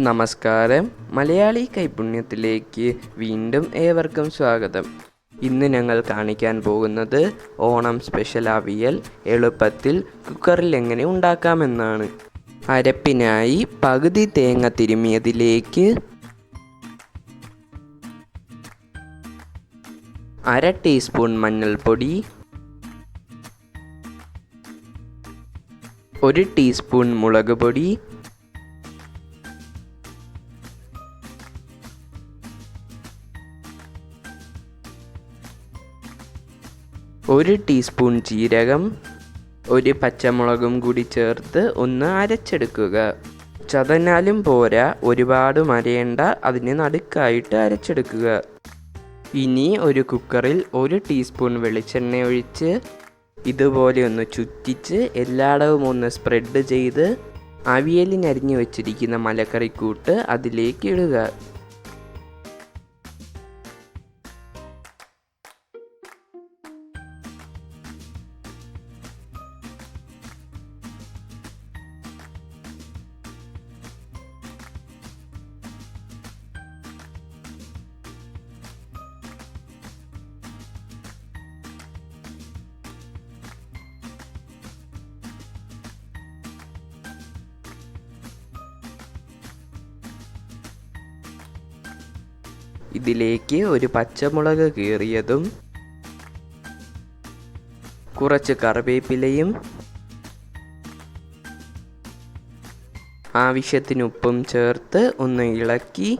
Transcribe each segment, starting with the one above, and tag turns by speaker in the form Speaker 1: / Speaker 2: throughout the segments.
Speaker 1: നമസ്കാരം. മലയാളി കൈപുണ്യത്തിലേക്ക് വീണ്ടും ഏവർക്കും സ്വാഗതം. ഇന്ന് ഞങ്ങൾ കാണിക്കാൻ പോകുന്നത് ഓണം സ്പെഷ്യൽ അവിയൽ എളുപ്പത്തിൽ കുക്കറിൽ എങ്ങനെ ഉണ്ടാക്കാമെന്നാണ്. അരപ്പിനായി പകുതി തേങ്ങ തിരുമിയതിലേക്ക് 1/2 ടീസ്പൂൺ മഞ്ഞൾപ്പൊടി, 1 ടീസ്പൂൺ മുളക് പൊടി, 1 ടീസ്പൂൺ ജീരകം, 1 പച്ചമുളകും കൂടി ചേർത്ത് ഒന്ന് അരച്ചെടുക്കുക. ചതഞ്ഞാലും പോരാ, ഒരുപാട് അരയേണ്ട, അതിന് നടുക്കായിട്ട് അരച്ചെടുക്കുക. ഇനി ഒരു കുക്കറിൽ 1 ടീസ്പൂൺ വെളിച്ചെണ്ണ ഒഴിച്ച് ഇതുപോലെ ഒന്ന് ചുറ്റിച്ച് എല്ലായിടവും ഒന്ന് സ്പ്രെഡ് ചെയ്ത് അവിയലിനരിഞ്ഞു വെച്ചിരിക്കുന്ന മലക്കറിക്കൂട്ട് അതിലേക്ക് ഇടുക. ഇതിലേക്ക് ഒരു പച്ചമുളക് കീറിയതും കുറച്ച് കറിവേപ്പിലയും ആവശ്യത്തിന് ഉപ്പും ചേർത്ത് ഒന്ന് ഇളക്കി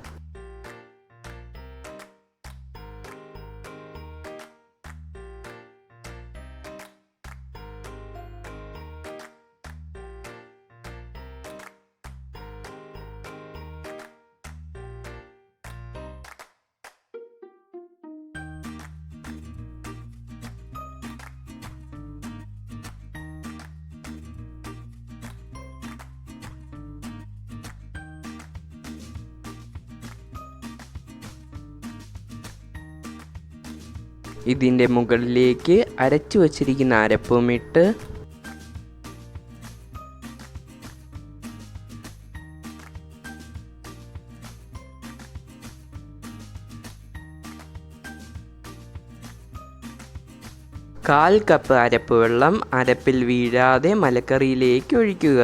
Speaker 1: ഇതിൻ്റെ മുകളിലേക്ക് അരച്ചു വച്ചിരിക്കുന്ന അരപ്പുമിട്ട് കാൽ കപ്പ് അരപ്പ് വെള്ളം അരപ്പിൽ വീഴാതെ മലക്കറിയിലേക്ക് ഒഴിക്കുക.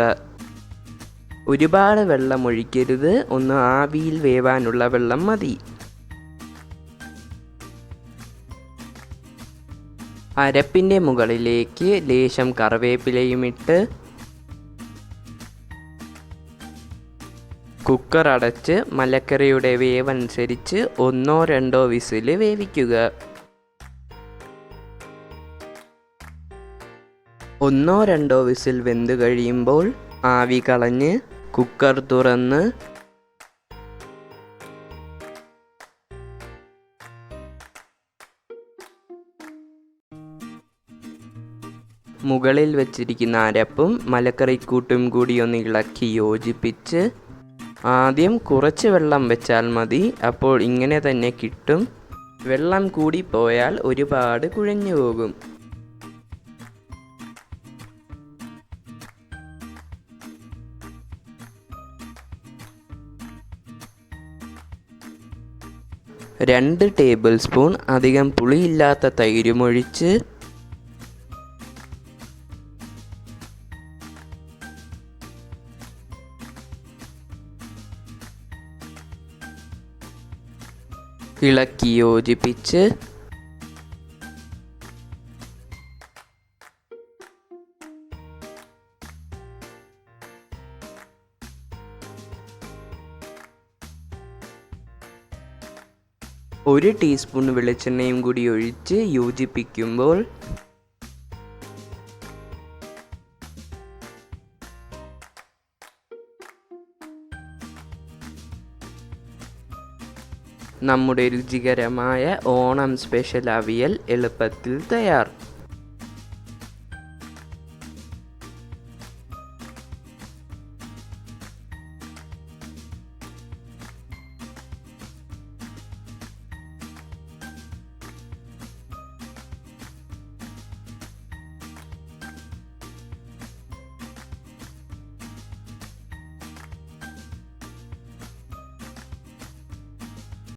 Speaker 1: ഒരുപാട് വെള്ളം ഒഴിക്കരുത്, ഒന്ന് ആവിയിൽ വേവാനുള്ള വെള്ളം മതി. അരപ്പിൻ്റെ മുകളിലേക്ക് ലേശം കറിവേപ്പിലയുമിട്ട് കുക്കർ അടച്ച് മലക്കറിയുടെ വേവനുസരിച്ച് 1-2 വിസിൽ വേവിക്കുക. 1-2 വിസിൽ വെന്ത് കഴിയുമ്പോൾ ആവി കളഞ്ഞ് കുക്കർ തുറന്ന് മുകളിൽ വെച്ചിരിക്കുന്ന അരപ്പും മലക്കറിക്കൂട്ടും കൂടി ഒന്ന് ഇളക്കി യോജിപ്പിച്ച് ആദ്യം കുറച്ച് വെള്ളം വെച്ചാൽ മതി. അപ്പോൾ ഇങ്ങനെ തന്നെ കിട്ടും. വെള്ളം കൂടി പോയാൽ ഒരുപാട് കുഴഞ്ഞു പോകും. രണ്ട് ടേബിൾ സ്പൂൺ അധികം പുളിയില്ലാത്ത തൈരുമൊഴിച്ച് ഇളക്കി യോജിപ്പിച്ച് ഒരു ടീസ്പൂൺ വെളിച്ചെണ്ണയും കൂടി ഒഴിച്ച് യോജിപ്പിക്കുമ്പോൾ നമ്മുടെ രുചികരമായ ഓണം സ്പെഷ്യൽ അവിയൽ എളുപ്പത്തിൽ തയ്യാർ.